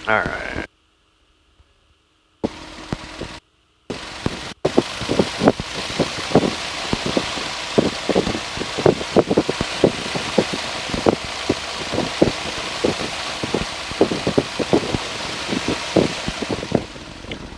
All right.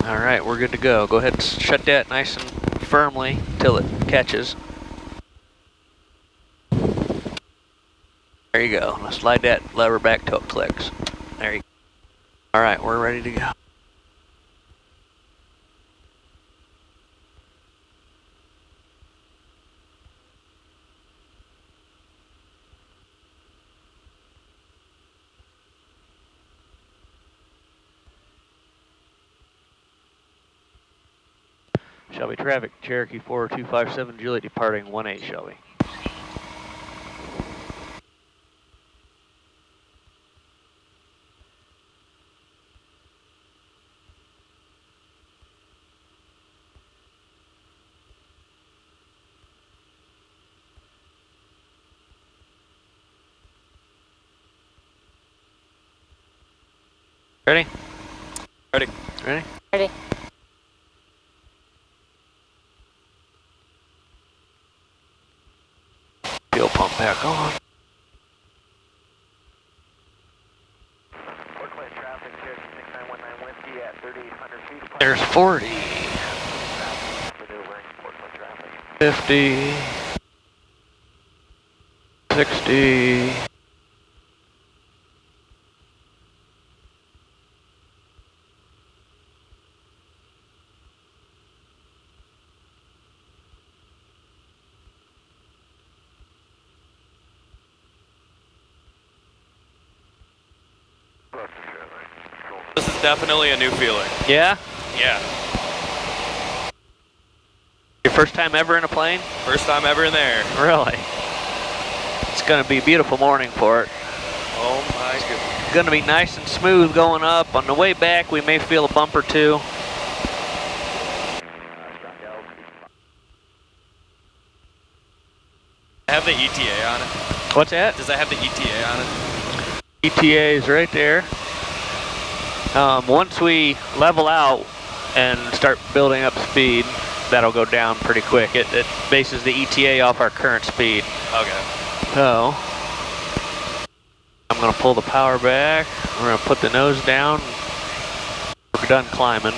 All right, we're good to go. Go ahead and shut that nice and firmly till it catches. There you go. Now slide that lever back till it clicks. There you go. All right, we're ready to go. Shelby traffic, Cherokee 4257, Juliet departing 18 Shelby. Ready? Ready. Ready? Ready. Fuel pump back on. Traffic, Cherokee 6919 Whiskey at 3,800 feet. There's 40. Maneuvering Portland traffic. 50. 60. This is definitely a new feeling. Yeah? Yeah. Your first time ever in a plane? First time ever in there. Really? It's gonna be a beautiful morning for it. Oh my goodness. Gonna be nice and smooth going up. On the way back, we may feel a bump or two. Have the ETA on it? What's that? Does that have the ETA on it? ETA is right there. Once we level out and start building up speed, that'll go down pretty quick. It bases the ETA off our current speed. Okay. So, I'm going to pull the power back. We're going to put the nose down. We're done climbing.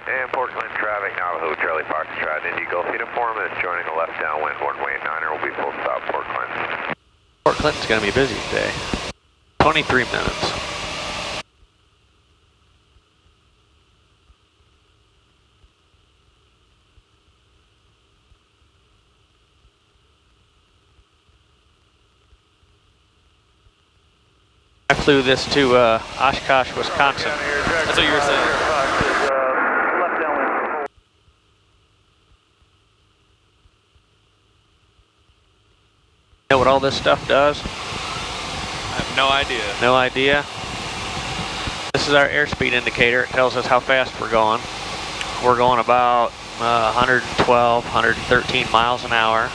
And Portland traffic, Navajo, Charlie Fox, Trident, Indigo, feet informant is joining the left downwind, runway 9er will be full stop, Port Clinton. Port Clinton's going to be busy today. 23 minutes. I flew this to Oshkosh, Wisconsin. That's what you were saying. You know what all this stuff does? I have no idea. No idea. This is our airspeed indicator. It tells us how fast we're going. We're going about 112, 113 miles an hour.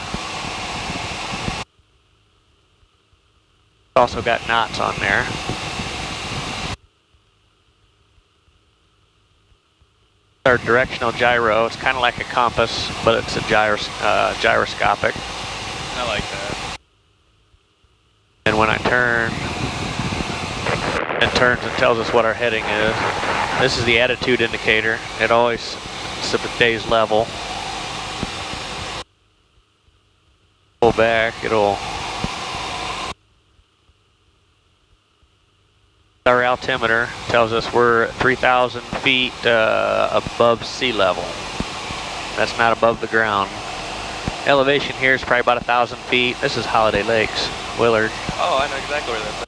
Also got knots on there. Our directional gyro. It's kind of like a compass, but it's a gyroscopic. I like that. And when I turn, it turns and tells us what our heading is. This is the attitude indicator. It always stays level. Pull back, it'll... Our altimeter tells us we're at 3,000 feet above sea level. That's not above the ground. Elevation here is probably about 1,000 feet. This is Holiday Lakes, Willard. Oh, I know exactly where that's at.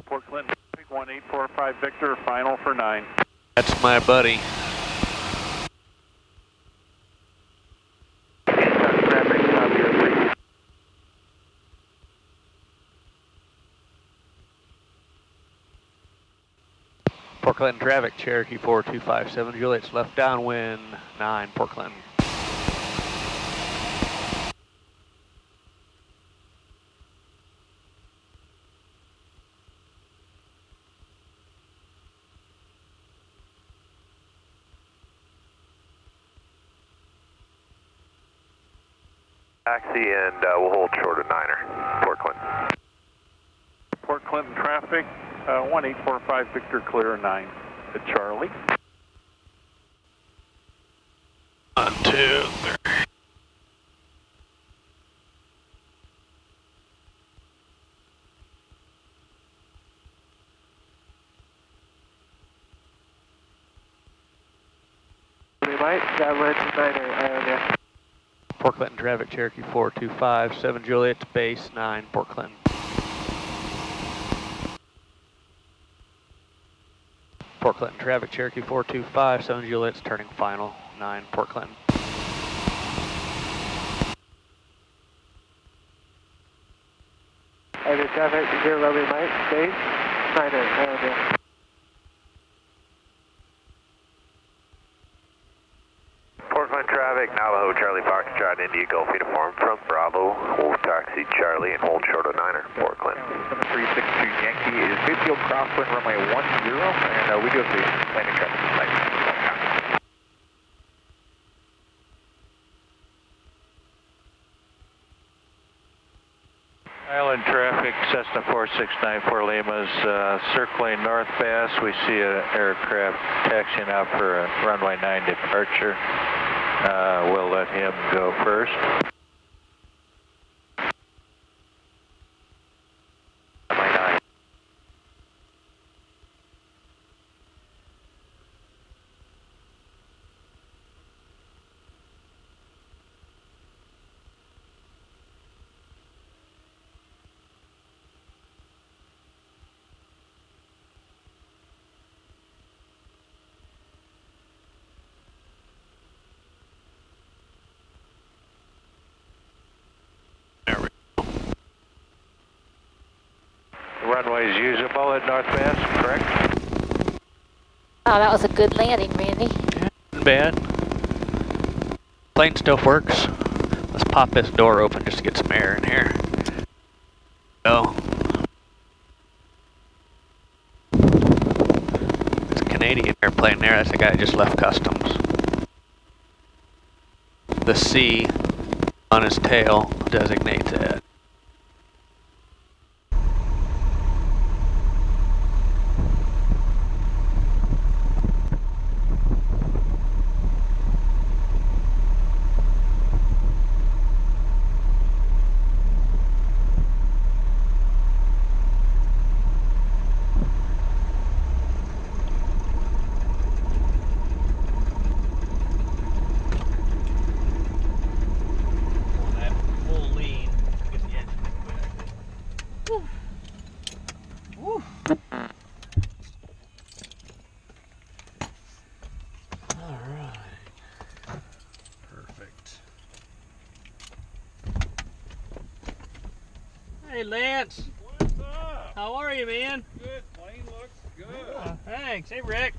Port Clinton, 1845 Victor, final for 9. That's my buddy. Port Clinton traffic, Cherokee 4257 Juliet's left downwind 9 Port Clinton. Taxi and we'll hold short of Niner, Port Clinton. Port Clinton traffic, 1845 Victor clear 9 to Charlie. 1, 2, 3. Port Clinton traffic, Cherokee 4257 Juliet to base 9 Port Clinton. Port Clinton traffic, Cherokee 4257 Juliet's turning final 9 Port Clinton. Over traffic, 0 Romeo Mike, base 9 Port Clinton traffic, Navajo, Charlie Foxtrot, India Gulf uniform from Bravo. We'll taxi Charlie and hold short of Niner, Port Clinton. 7362 Yankee is midfield crosswind runway 10, and we do have the landing traffic tonight. Island traffic, Cessna 4694 Lima's circling North Bass. We see an aircraft taxiing out for a runway 9 departure. We'll let him go first. Runway is usable at North Bass, correct? Oh, that was a good landing, Randy. Not bad. Plane still works. Let's pop this door open just to get some air in here. Go. This Canadian airplane there, that's the guy that just left customs. The C on his tail designates it. Hey Lance. What's up? How are you, man? Good. Plane looks good. Oh, thanks. Hey Rick.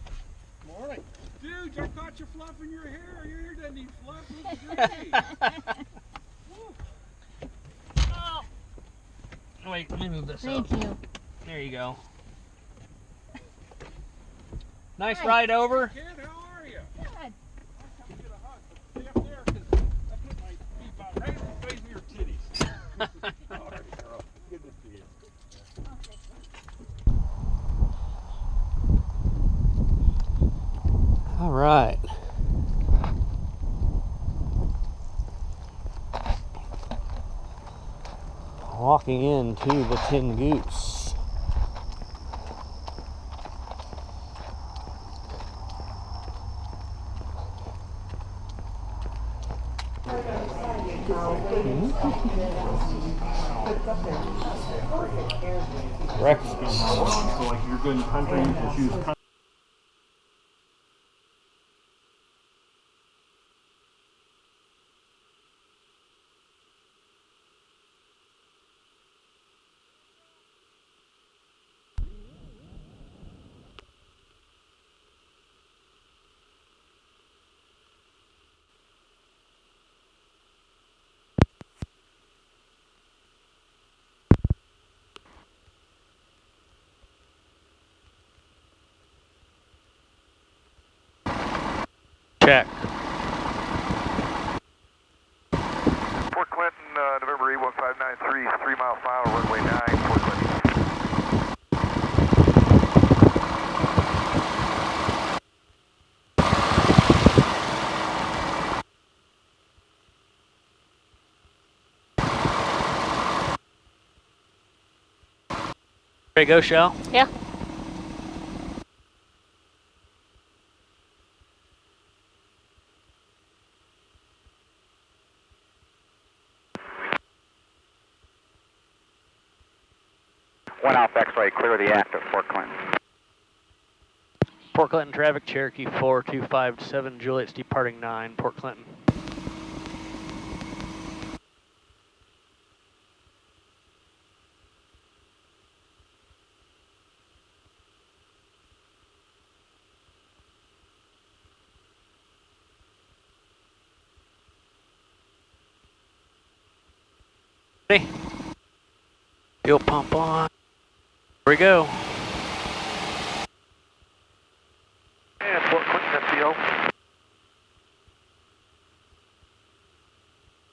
Morning. Dude, I caught you fluffing your hair. Your hair doesn't need fluff. Looks great. Oh. Wait, let me move this Thank up. you. There you go. Nice ride over. Kid, how are you? Good. I'll come get a hug. But stay up there because I put my feet about right in the face of your titties. All right, girl. Good to see you. All right. Walking into the Tin Goose. Breakfast. So like you're good in country, you can choose country. Check. Port Clinton, November 81593, 3 mile final, runway 9, Port Clinton. Ready to go, Shell? Yeah. One Alpha X-ray, clear the act of Port Clinton. Port Clinton traffic, Cherokee 4257, Juliet's departing 9, Port Clinton. Ready? Fuel pump on. Here we go. And Port Clinton, FTO.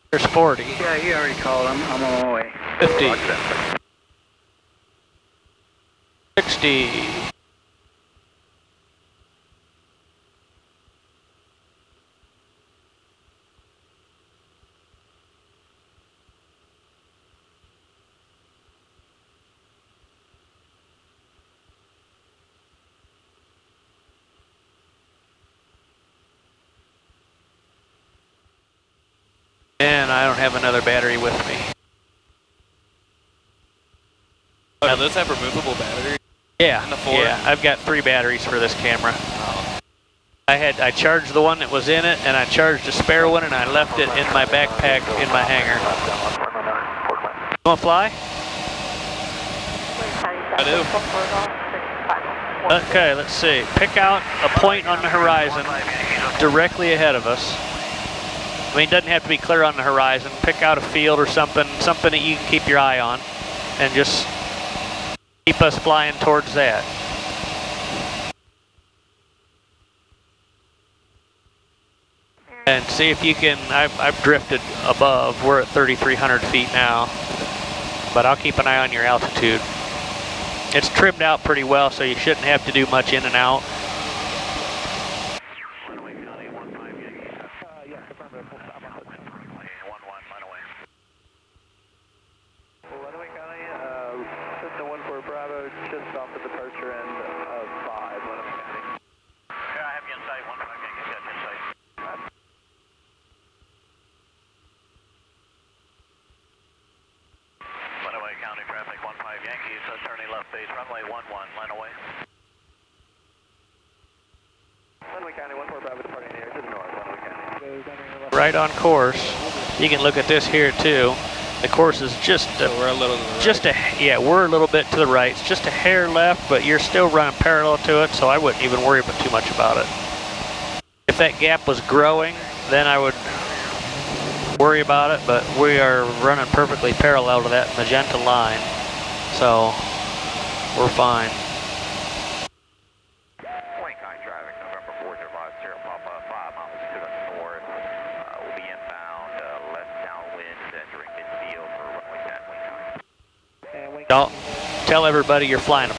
There's 40. Yeah, you already called. I'm on my way. 50. 60. And I don't have another battery with me. Oh, do those have removable batteries? Yeah, And the 4? yeah, I've got 3 batteries for this camera. I charged the one that was in it, and I charged a spare one, and I left it in my backpack in my hangar. You want to fly? I do. Okay, let's see. Pick out a point on the horizon directly ahead of us. I mean, it doesn't have to be clear on the horizon. Pick out a field or something that you can keep your eye on, and just keep us flying towards that. And see if you can, I've drifted above. We're at 3,300 feet now, but I'll keep an eye on your altitude. It's trimmed out pretty well, so you shouldn't have to do much in and out. Right on course. You can look at this here too. The course is just We're a little to the right. yeah, we're a little bit to the right. It's just a hair left, but you're still running parallel to it, so I wouldn't even worry too much about it. If that gap was growing, then I would worry about it, but we are running perfectly parallel to that magenta line, so we're fine. Dalton, tell everybody you're flying